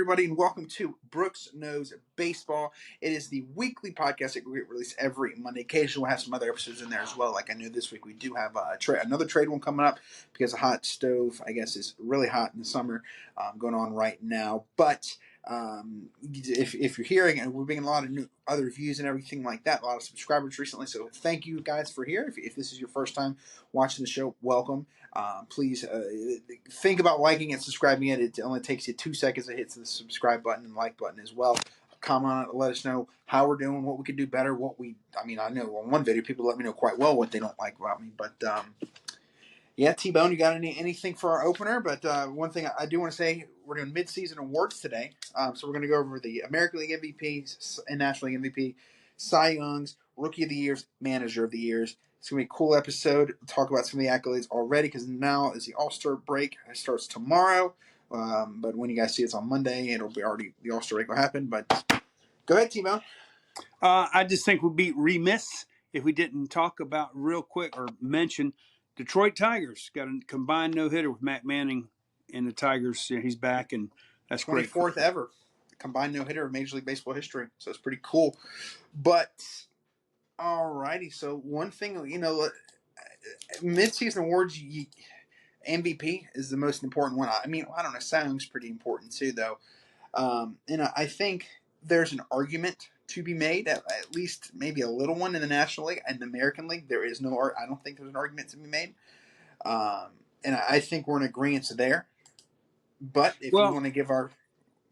everybody, and welcome to Brooks Knows Baseball. It is the weekly podcast that we release every Monday. Occasionally, we'll have some other episodes in there as well. Like I know this week we do have another trade one coming up because a hot stove, I guess, is really hot in the summer going on right now. But if you're hearing, and we're getting a lot of new other reviews and everything like that, a lot of subscribers recently. So thank you guys for here. If this is your first time watching the show, welcome. Please think about liking and subscribing it. It only takes you 2 seconds to hit the subscribe button and like button as well. Comment on it, let us know how we're doing, what we could do better, I know on one video people let me know quite well what they don't like about me, but yeah, T-Bone, you got anything for our opener? But one thing I do want to say, we're doing mid-season awards today. So we're going to go over the American League MVP and National League MVP, Cy Youngs, Rookie of the Years, Manager of the Years. It's going to be a cool episode. We'll talk about some of the accolades already because now is the All-Star break. It starts tomorrow. But when you guys see it's on Monday, it'll be already the All-Star break will happen. But go ahead, T-Bone. I just think we'd be remiss if we didn't talk about real quick or mention Detroit Tigers. Got a combined no-hitter with Matt Manning and the Tigers. He's back, and that's 24th great. ever combined no-hitter of Major League Baseball history. So it's pretty cool. But alrighty, so one thing, mid-season awards, MVP is the most important one. I mean, I don't know, Cy Young's pretty important too, though. And I think there's an argument to be made, at least maybe a little one in the National League and the American League. There is no, I don't think there's an argument to be made. And I think we're in agreement there. But if you want to give our...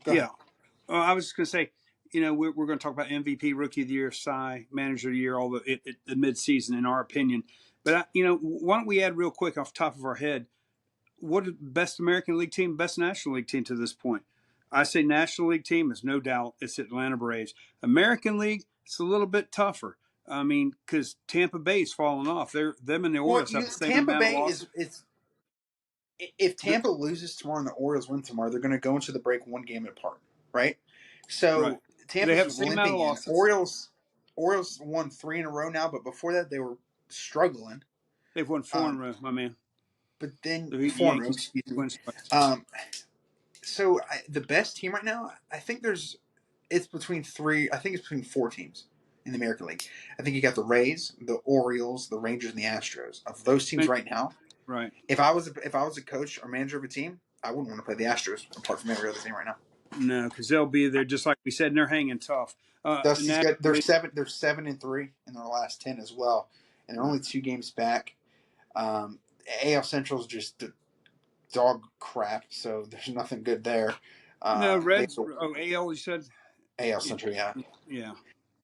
Go ahead. I was just going to say, we're going to talk about MVP, Rookie of the Year, Cy, Manager of the Year, all the midseason, in our opinion. But, why don't we add real quick off the top of our head, what is best American League team, best National League team to this point? I say National League team is no doubt it's Atlanta Braves. American League, it's a little bit tougher. I mean, because Tampa Bay's fallen off. Them and the Orioles have the same Tampa amount Bay of losses. If Tampa loses tomorrow and the Orioles win tomorrow, they're going to go into the break one game apart, right? So right. Tampa's they have the same amount of losses. Orioles won 3 in a row now, but before that they were struggling. They've won 4 in a row, my man. But then the 4 in a row, excuse me. So the best team right now, I think it's between 3. I think it's between 4 teams in the American League. I think you got the Rays, the Orioles, the Rangers, and the Astros. Of those teams right now, right. If I was a coach or manager of a team, I wouldn't want to play the Astros apart from every other team right now. No, because they'll be there just like we said, and they're hanging tough. They're 7-3 in their last 10 as well, and they're only 2 games back. AL Central's just dog crap, so there's nothing good there. No, Reds. AL, you said? AL Central, yeah. Yeah.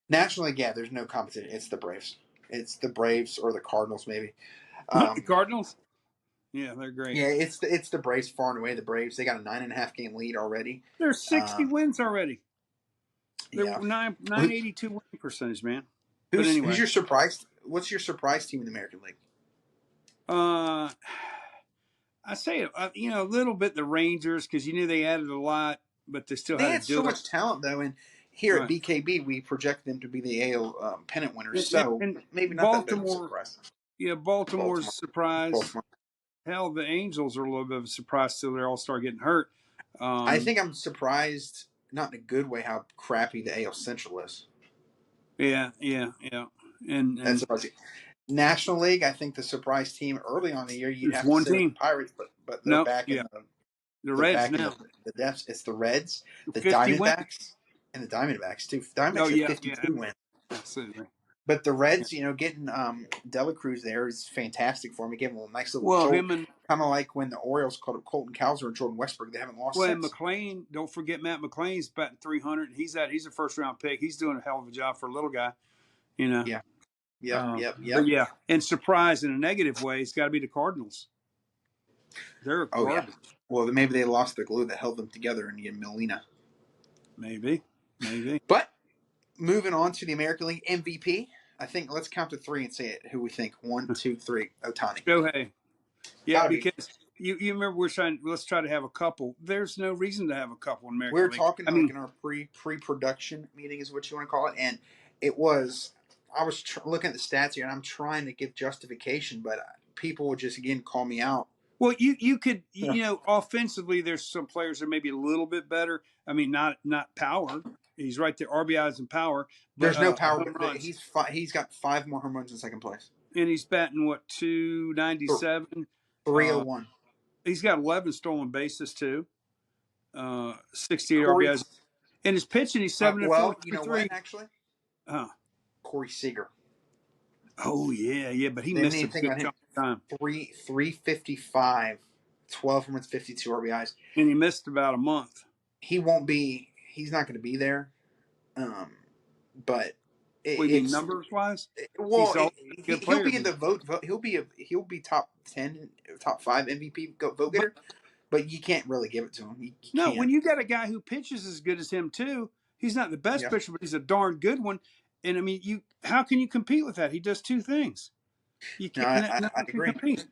National League, yeah, there's no competition. It's the Braves. It's the Braves or the Cardinals, maybe. The Cardinals? Yeah, they're great. Yeah, it's the Braves far and away. The Braves, they got a 9.5 game lead already. They're 60 wins already. They're yeah. 982 winning percentage, man. Who's your surprise? What's your surprise team in the American League? I say a little bit the Rangers because they added a lot, but they still had so much talent though. And here at BKB, we project them to be the AL pennant winners. So maybe not that big of a surprise. Yeah, Baltimore's surprise. Baltimore. Hell, the Angels are a little bit of a surprise till they all start getting hurt. I think I'm surprised, not in a good way, how crappy the AL Central is. Yeah. And that's surprising. National League, I think the surprise team early on in the year, you'd have to say the Pirates, but they're back in the Reds now. The depths. It's the Reds, the Diamondbacks, and the Diamondbacks too. Diamondbacks have 52 wins. Absolutely. But the Reds, getting Dela Cruz there is fantastic for me. Give him a nice little kind of like when the Orioles called up Colton Cowser and Jordan Westbrook. They haven't lost since. And McLean, don't forget Matt McLean's batting 300. He's a first-round pick. He's doing a hell of a job for a little guy, Yeah. Yep. But yeah, and surprise in a negative way, it's got to be the Cardinals. They're garbage. Yeah. Well, maybe they lost the glue that held them together and get Molina. Maybe. But moving on to the American League MVP, I think let's count to 3 and say it. Who we think? 1, 2, 3. Ohtani. Shohei. Yeah, because you remember let's try to have a couple. There's no reason to have a couple in American League. We were talking in our pre-production meeting is what you want to call it, and it was. I was looking at the stats here, and I'm trying to give justification, but people would just again call me out Well, you could Yeah. offensively, there's some players that may be a little bit better. I mean, not power. He's right there, RBIs and power, but There's no power, home but runs. he's got 5 more home runs in second place. And he's batting what 297. 301. He's got 11 stolen bases too. 68 Corey. RBIs. And his pitching, he's 7 and 4, Well, you know what? 3. Actually, Huh. Corey Seager. Oh yeah, but he They didn't missed a even think good about him. chunk of time. 355, 12 home runs, 52 RBIs. And he missed about a month. He won't be. He's not going to be there. But What do you mean, it's numbers wise? well. He's always a good He'll player. be in the vote. He'll be top 10, top 5 MVP vote getter. But you can't really give it to him. You No, can't. when you got a guy who pitches as good as him too, he's not the best Yeah. pitcher, but he's a darn good one. And I mean, how can you compete with that? He does two things. You No, can't. No I one can agree. compete.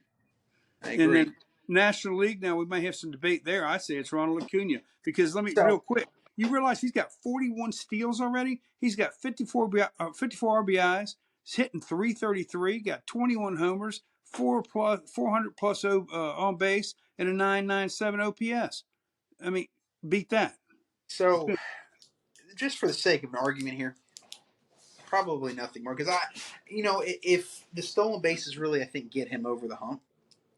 I And agree. then National League. Now we may have some debate there. I say it's Ronald Acuña because let me So real quick. You realize he's got 41 steals already. He's got 54 RBIs. He's hitting 333. Got 21 homers, 400 plus on base, and a 997 OPS. I mean, beat that. so just for the sake of an argument here, probably nothing more because if the stolen bases really I think get him over the hump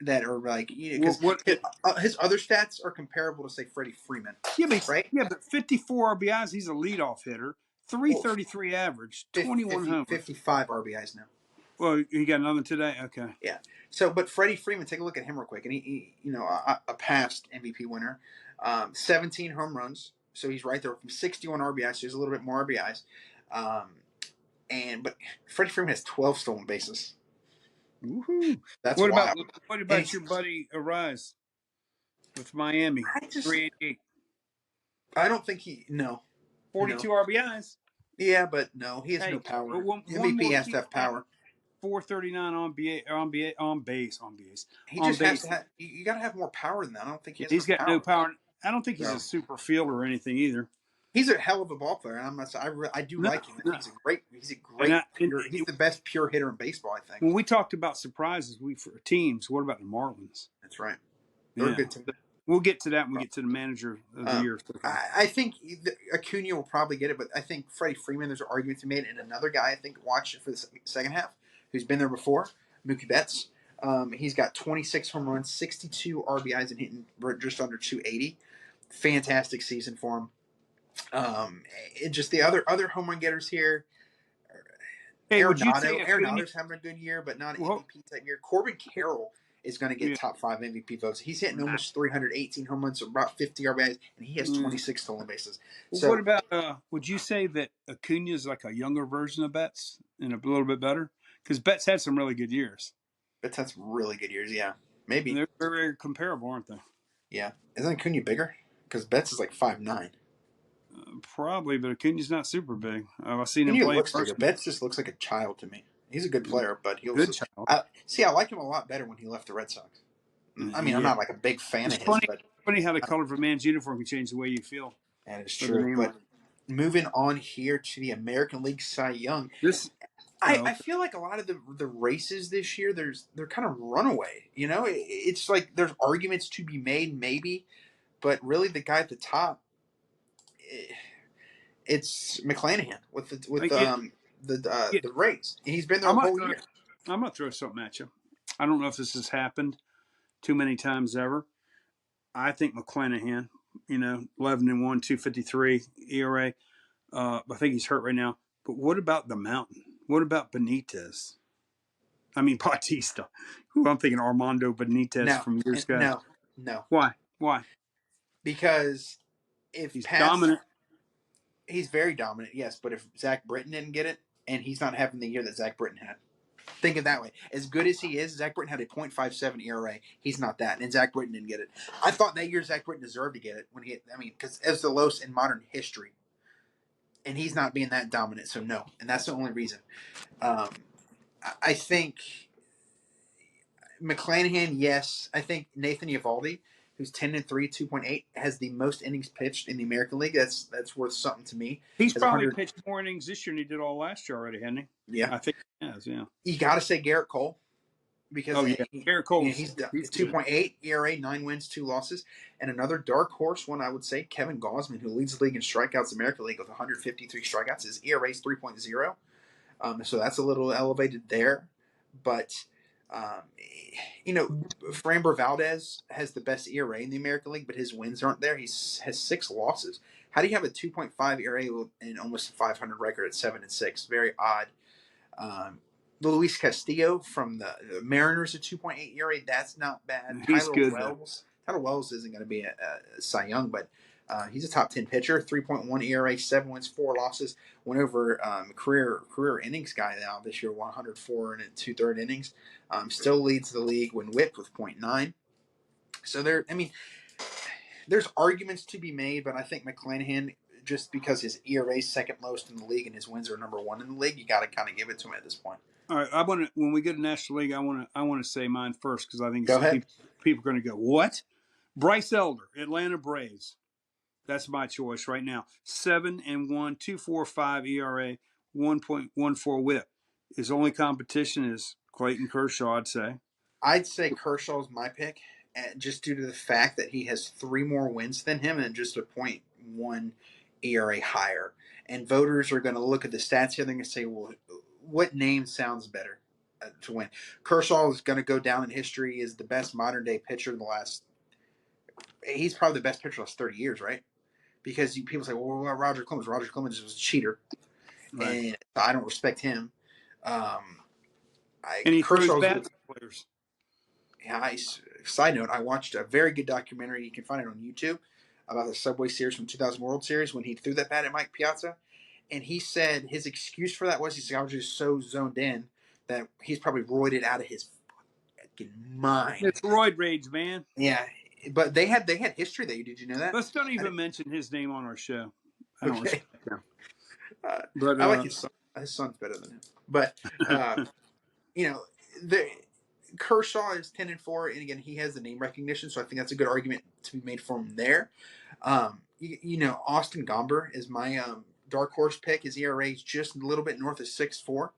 that are like because his other stats are comparable to say Freddie Freeman, right? Yeah, but 54 RBIs. He's a leadoff hitter. Well, 333 average, 21 homers. 55 RBIs now. Well, you got another today. Okay. Yeah. So, but Freddie Freeman, take a look at him real quick, and he a past MVP winner, 17 home runs. So he's right there from 61 RBIs. So he's a little bit more RBIs. But Freddie Freeman has 12 stolen bases. Woohoo! That's what wild. about your buddy Arise with Miami? 388. I don't think 42 RBIs. Yeah, but no, he has no power. But one MVP more has to have power. 439 on base. He just has to have. You got to have more power than that. I don't think He's got no power. I don't think he's No. a super fielder or anything either. He's a hell of a ball player. I do like him. He's a great. He's the best pure hitter in baseball, I think. When we talked about surprises, for teams, what about the Marlins? That's right. They're a good team. We'll get to that when we get to the manager of the year. I think Acuna will probably get it, but I think Freddie Freeman, there's an argument to be made, and another guy I think watch for the second half who's been there before, Mookie Betts. He's got 26 home runs, 62 RBIs, and hitting just under 280. Fantastic season for him. Just the other home run getters here. Hey, Arenado's having a good year, but not an MVP type year. Corbin Carroll is going to get top 5 MVP votes. He's hitting almost 318 home runs, so about 50 RBIs, and he has 26 stolen bases. So, what about? Would you say that Acuna is like a younger version of Betts and a little bit better? Because Betts had some really good years. Betts had some really good years, yeah. Maybe. And they're very comparable, aren't they? Yeah. Isn't Acuna bigger? Because Betts is like 5'9". Probably, but Acuña's not super big. I've seen him play. Looks bigger. Betts just looks like a child to me. He's a good player, but he'll good child. I like him a lot better when he left the Red Sox. I mean, I'm not like a big fan of his, but funny how the color of a man's uniform can change the way you feel. That is true. But moving on here to the American League Cy Young, I feel like a lot of the races this year, they're kind of runaway. It's like there's arguments to be made, maybe, but really the guy at the top, it's McClanahan with the Rays. He's been there a whole year. I'm gonna throw something at you. I don't know if this has happened too many times ever. I think McClanahan, 11-1, 2.53 ERA. I think he's hurt right now. But what about the Mountain? What about Benitez? I mean Bautista. Who I'm thinking Armando Benitez from years ago. No. Why? Because if he's dominant. He's very dominant, yes. But if Zach Britton didn't get it, and he's not having the year that Zach Britton had. Think of it that way. As good as he is, Zach Britton had a .57 ERA. He's not that, and Zach Britton didn't get it. I thought that year Zach Britton deserved to get it because it was the lowest in modern history, and he's not being that dominant. So no, and that's the only reason. I think McClanahan, yes. I think Nathan Eovaldi, who's 10-3, 2.8, has the most innings pitched in the American League. That's worth something to me. He's probably pitched more innings this year than he did all last year already, hasn't he? Yeah, I think he has. Yeah. You got to say Garrett Cole. because Oh yeah, Garrett Cole's he's he's good. 2.8 ERA, 9 wins, 2 losses, and another dark horse one I would say, Kevin Gausman, who leads the league in strikeouts, American League with 153 strikeouts. His ERA is 3.0, so that's a little elevated there, but. Um, Framber Valdez has the best ERA in the American League, but his wins aren't there. He has 6 losses. How do you have a 2.5 ERA and almost a 500 record at 7-6? Very odd. Um, Luis Castillo from the Mariners, a 2.8 ERA. That's not bad. He's good though. Tyler Wells isn't going to be a Cy Young, but he's a top 10 pitcher. 3.1 ERA, 7 wins, 4 losses. Went over career innings guy now this year, 104 and 2/3 innings. Still leads the league when whipped with .9. So there's arguments to be made, but I think McClanahan, just because his ERA is second lowest in the league and his wins are number 1 in the league, you got to kind of give it to him at this point. All right, I want to when we get to National League, I want to say mine first because I think Go ahead. people are going to go what? Bryce Elder, Atlanta Braves. That's my choice right now. 7-1, 2.45 ERA, 1.14 WHIP. His only competition is Clayton Kershaw, I'd say. I'd say Kershaw's my pick, just due to the fact that he has 3 more wins than him and just a .1 ERA higher. And voters are going to look at the stats here. They're going to say, well, what name sounds better to win? Kershaw is going to go down in history as the best modern day pitcher in the last. He's probably the best pitcher in the last 30 years, right? Because people say, well, Roger Clemens. Roger Clemens was a cheater, Right. and I don't respect him. And he throws bad players. Yeah, side note, I watched a very good documentary. You can find it on YouTube about the Subway Series from 2000 World Series when he threw that bat at Mike Piazza. And he said his excuse for that was, he said, I was just so zoned in that he's probably roided out of his fucking mind. It's roid rage, man. Yeah, but they had history there. Did you know that? Let's don't even mention his name on our show. I don't Okay. respect him. But I like his son. His son's better than him. But the Kershaw is 10-4, and again, he has the name recognition, so I think that's a good argument to be made for him there. Austin Gomber is my dark horse pick. His ERA is just a little bit north of 6.4.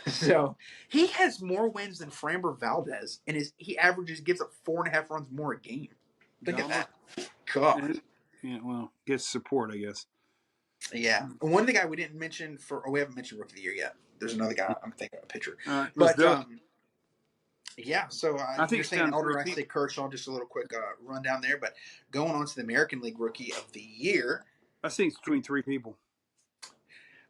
So he has more wins than Framber Valdez, and he gives up 4.5 runs more a game. Think of that. God. Yeah, well, gets support, I guess. Yeah. One thing we didn't mention we haven't mentioned Rookie of the Year yet. There's another guy I'm thinking of, a pitcher. But yeah, so I think you're saying Elder, I say Kershaw, just a little quick rundown there. But going on to the American League Rookie of the Year. I think it's between 3 people.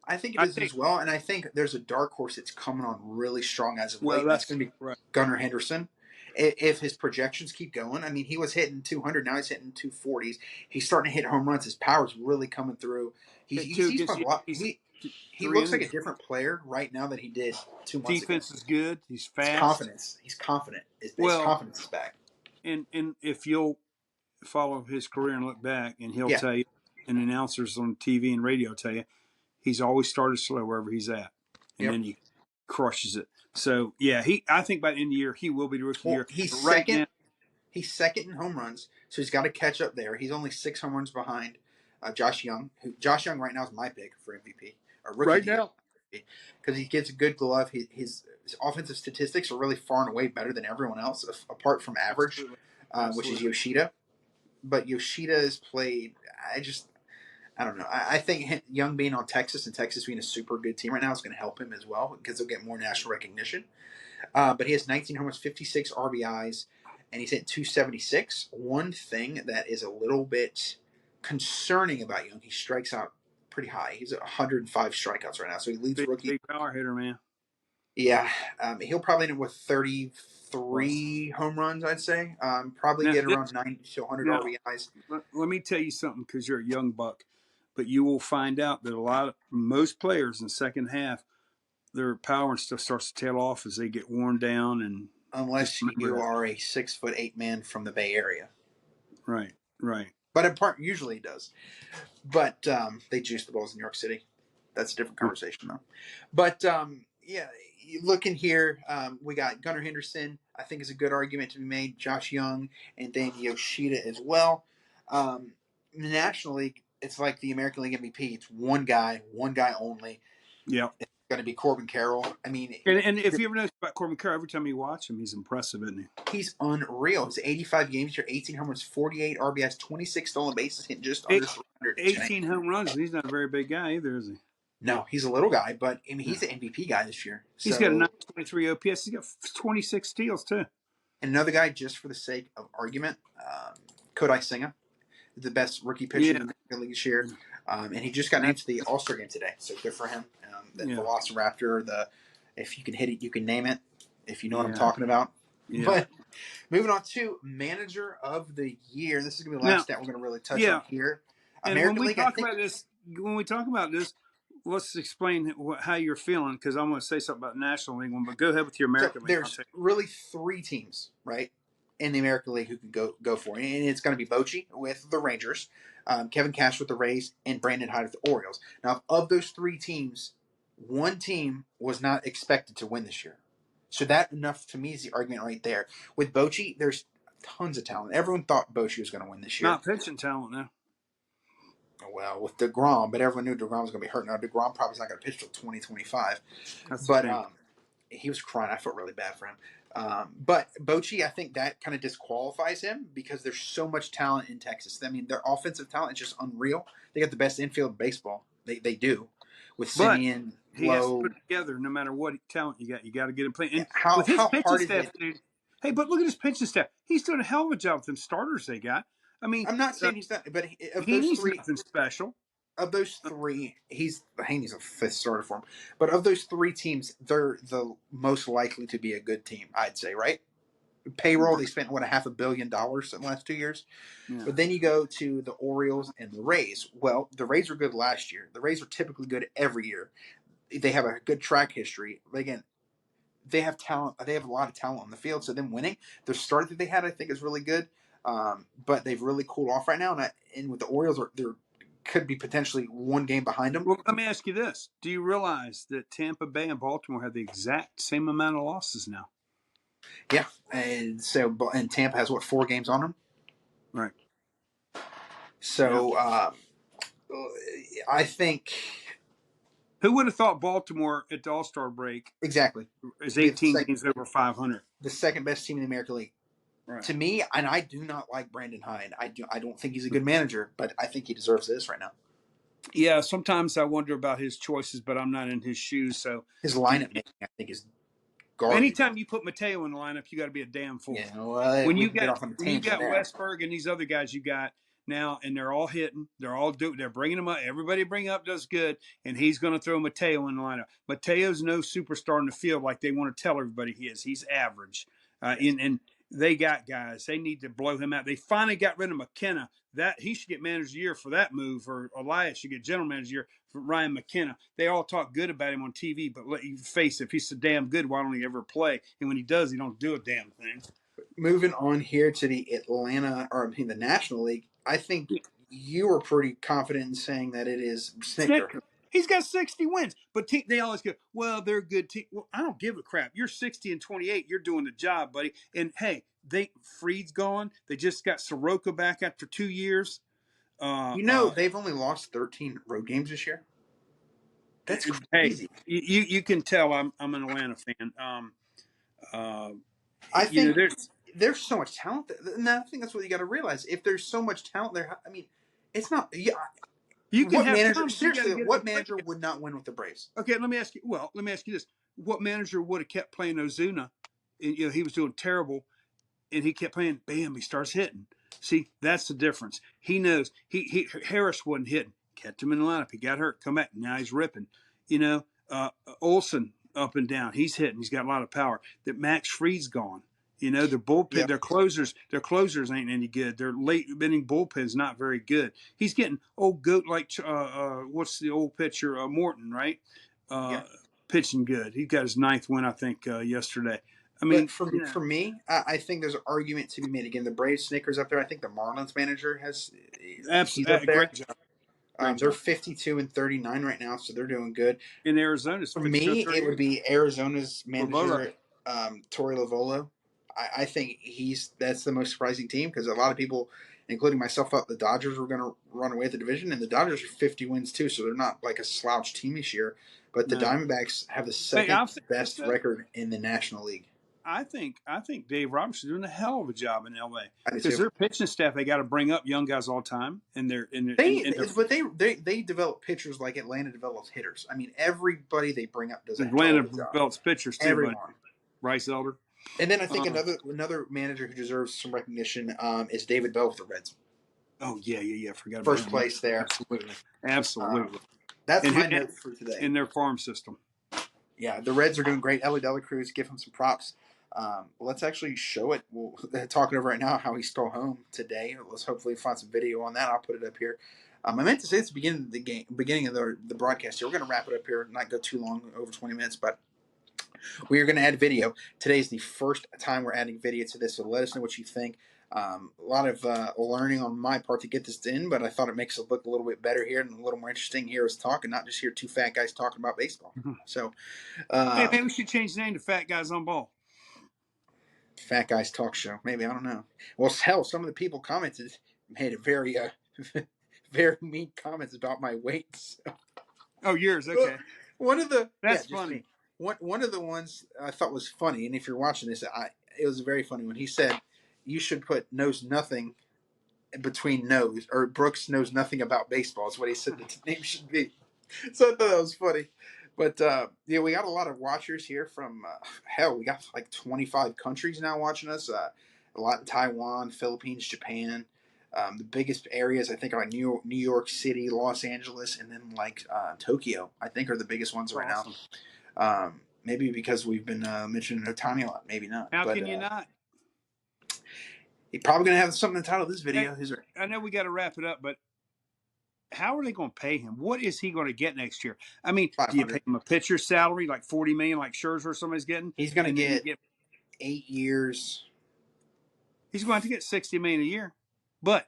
I think it is as well, and I think there's a dark horse that's coming on really strong as of late. That's going to be Gunnar Henderson. If his projections keep going, I mean, he was hitting 200, now he's hitting 240s. He's starting to hit home runs. His power's really coming through. He looks like a different player right now than he did 2 months ago. Defense is good. He's fast. He's confident. His confidence is back. And if you'll follow his career and look back, and he'll tell you, and announcers on TV and radio tell you, he's always started slow wherever he's at, and then he crushes it. So I think by the end of the year he will be the Rookie of the Year. He's second. He's second in home runs, so he's got to catch up there. He's only 6 home runs behind Josh Young. Josh Young right now is my pick for MVP or Rookie right now because he gets a good glove. His offensive statistics are really far and away better than everyone else, apart from average, which is Yoshida. But Yoshida has played. I don't know. I think Young being on Texas and Texas being a super good team right now is going to help him as well because he'll get more national recognition. But he has 19 homers, 56 RBIs, and he's hit 276. One thing that is a little bit concerning about Young, he strikes out pretty high. He's at 105 strikeouts right now, so he leads rookie. Big power hitter, man. Yeah, he'll probably end up with 33 home runs, I'd say. Probably get around 90 to 100 RBIs. Let me tell you something, because you're a young buck, but you will find out that most players in the second half, their power and stuff starts to tail off as they get worn down. And unless you are a 6'8" man from the Bay Area. Right. But in part, usually it does. But they juice the balls in New York City. That's a different conversation, though. But, looking here, we got Gunnar Henderson, I think is a good argument to be made. Josh Young, and then Yoshida as well. National League, it's like the American League MVP. It's one guy only. Yeah. It's going to be Corbin Carroll. I mean, And if you ever know about Corbin Carroll, every time you watch him, he's impressive, isn't he? he's unreal. His 85 games here, 18 homers, 48 RBIs, 26 stolen bases, hitting just under Eight, 300. 18 home runs. He's not a very big guy either, is he? No, he's a little guy, but I mean, Yeah. he's an MVP guy this year. He's got a So, 923 OPS. He's got 26 steals, too. and another guy, just for the sake of argument, Kodai Senga, the best rookie pitcher in the American League this year. And he just got named to the All-Star game today, so good for him. The Velociraptor, if you can hit it, you can name it, if you know what I'm talking about. Yeah. But moving on to Manager of the Year. This is going to be the last stat we're going to really touch on here. And American when we League, talk about this, let's explain how you're feeling, because I'm going to say something about National League one, but go ahead with your American League. There's really 3 teams, right, in the American League who can go for it. And it's going to be Bochy with the Rangers, Kevin Cash with the Rays, and Brandon Hyde with the Orioles. Now, of those 3 teams, one team was not expected to win this year. So that enough to me is the argument right there. With Bochy, there's tons of talent. Everyone thought Bochy was going to win this year. Not pitching talent now. Well, with DeGrom, but everyone knew DeGrom was going to be hurt. Now, DeGrom probably is not going to pitch till 2025. But he was crying. I felt really bad for him. But Bochy, I think that kind of disqualifies him because there's so much talent in Texas. I mean, their offensive talent is just unreal. They got the best infield in baseball. They do. With Simeon, he has to put it together no matter what talent you got. You got to get him playing. And with his pitching staff, dude, hey, but look at his pitching staff. He's doing a hell of a job with them starters they got. I mean, I'm not saying he's not, but of he those needs 3, nothing special. Of those 3, he's a 5th starter for him. But of those 3 teams, they're the most likely to be a good team, I'd say, right? Payroll, they spent $500 million in the last 2 years. Yeah. But then you go to the Orioles and the Rays. Well, the Rays were good last year. The Rays are typically good every year. They have a good track history. But again, they have talent. They have a lot of talent on the field. So them winning, the start that they had, I think, is really good. But they've really cooled off right now. And with the Orioles, there could be potentially 1 game behind them. Well, let me ask you this. Do you realize that Tampa Bay and Baltimore have the exact same amount of losses now? Yeah. And Tampa has, 4 games on them? Right. So I think... Who would have thought Baltimore at the All-Star break exactly is 18 games over 500? The second best team in the American League. Right. To me, and I do not like Brandon Hyde. I don't think he's a good manager, but I think he deserves this right now. Yeah, sometimes I wonder about his choices, but I'm not in his shoes. So his lineup making, I think, is garbage. Anytime you put Mateo in the lineup, you got to be a damn fool. Yeah, well, when you got Westberg and these other guys you got now, and they're all hitting, they're bringing them up. Everybody bring up does good, and he's going to throw Mateo in the lineup. Mateo's no superstar in the field like they want to tell everybody he is. He's average, and they got guys. They need to blow him out. They finally got rid of McKenna. That he should get manager of the year for that move, or Elias should get general manager of the year for Ryan McKenna. They all talk good about him on TV, but let you face it, if he's so damn good, why don't he ever play? And when he does, he don't do a damn thing. Moving on here to the the National League, I think you were pretty confident in saying that it is Snicker. He's got 60 wins, but they always go, well, they're a good team. Well, I don't give a crap. You're 60-28. You're doing the job, buddy. And hey, Fried's gone. They just got Soroka back after 2 years. They've only lost 13 road games this year. That's crazy. Hey, you can tell I'm an Atlanta fan. I think there's so much talent there. And I think that's what you got to realize. If there's so much talent there, I mean, it's not. Yeah. What manager would not win with the Braves? Okay, let me ask you this: what manager would have kept playing Ozuna? And, he was doing terrible, and he kept playing. Bam, he starts hitting. See, that's the difference. He knows. Harris wasn't hitting. Kept him in the lineup. He got hurt. Come back. Now he's ripping. Olsen up and down. He's hitting. He's got a lot of power. That Max Fried's gone. Their bullpen, their closers ain't any good. Their late inning bullpen's not very good. He's getting old goat like what's the old pitcher Morton, right? Pitching good. He got his 9th win, I think, yesterday. I mean, but for me, I think there's an argument to be made. Again, the Braves Snickers up there. I think the Marlins manager he's up there. Great job. They're 52-39 right now, so they're doing good. In Arizona, for me, it would be Arizona's manager, Torey Lovullo. I think that's the most surprising team because a lot of people, including myself, thought the Dodgers were going to run away with the division, and the Dodgers are 50 wins too, so they're not like a slouch team this year. but the No. Diamondbacks have the Hey, second I'll say this best though. record in the National League. I think Dave Roberts is doing a hell of a job in LA I do because too. their pitching staff, they got to bring up young guys all the time, and But they develop pitchers like Atlanta develops hitters. I mean, everybody they bring up does a hell Atlanta of a job. belts pitchers too, but Everyone. Bryce Elder. And then I think another manager who deserves some recognition is David Bell with the Reds. Oh yeah. Forgot about First him. place there. Absolutely. That's And my note for today. in their farm system. Yeah, the Reds are doing great. Ellie Dela Cruz, give him some props. Let's actually show it. We're talking over right now how he stole home today. Let's hopefully find some video on that. I'll put it up here. I meant to say it's the beginning of the broadcast here. We're going to wrap it up here, not go too long, over 20 minutes, but we are going to add video. Today is the first time we're adding video to this, so let us know what you think. A lot of learning on my part to get this in, but I thought it makes it look a little bit better here and a little more interesting here as talk, and not just hear two fat guys talking about baseball. So, hey, maybe we should change the name to Fat Guys on Ball. Fat Guys Talk Show. Maybe, I don't know. Well, hell, some of the people commented made a very, very mean comments about my weight. So. Oh, yours, okay. That's funny. One of the ones I thought was funny, and if you're watching this, it was a very funny one. He said, "You should put knows nothing between knows, or Brooks knows nothing about baseball." Is what he said the name should be. So I thought that was funny. But yeah, we got a lot of watchers here from hell. We got like 25 countries now watching us. A lot in Taiwan, Philippines, Japan. The biggest areas I think are like New York City, Los Angeles, and then like Tokyo. I think are the biggest ones right now. Maybe because we've been mentioning Ohtani a lot. Maybe not. How can you not? He's probably gonna have something to title this video. I know we got to wrap it up, but how are they going to pay him? What is he going to get next year? I mean, do you pay him a pitcher's salary like $40 million, like Scherzer or somebody's getting? He's going to get 8 years. He's going to get $60 million a year. But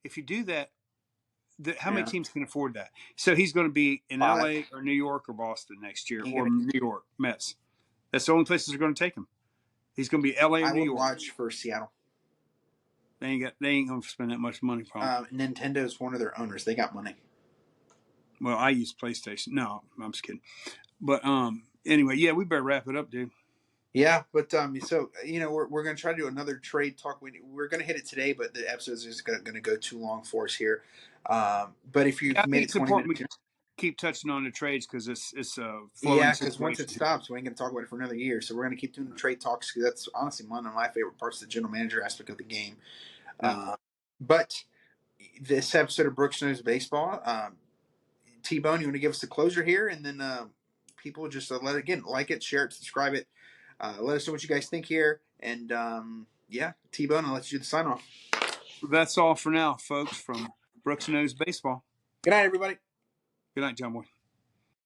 if you do that, how many teams can afford that? So he's going to be in LA or New York or Boston next year, or New York Mets. That's the only places they're going to take him. He's going to be LA or New York. I would watch for Seattle. They ain't going to spend that much money, probably. Nintendo's one of their owners. They got money. Well, I use PlayStation. No, I'm just kidding. But anyway, yeah, we better wrap it up, dude. Yeah, but so we're gonna try to do another trade talk. We're gonna hit it today, but the episode is just gonna go too long for us here. But if you made it 20 minutes, we keep touching on the trades because it's because once it stops, we ain't gonna talk about it for another year. So we're gonna keep doing the trade talks because that's honestly one of my favorite parts of the general manager aspect of the game. Yeah. But this episode of Brooks Knows Baseball, T-Bone, you want to give us the closer here, and then people just like it, share it, subscribe it. Let us know what you guys think here. And T-Bone, I'll let you do the sign off. That's all for now, folks, from Brooks Knows Baseball. Good night, everybody. Good night, John Boy.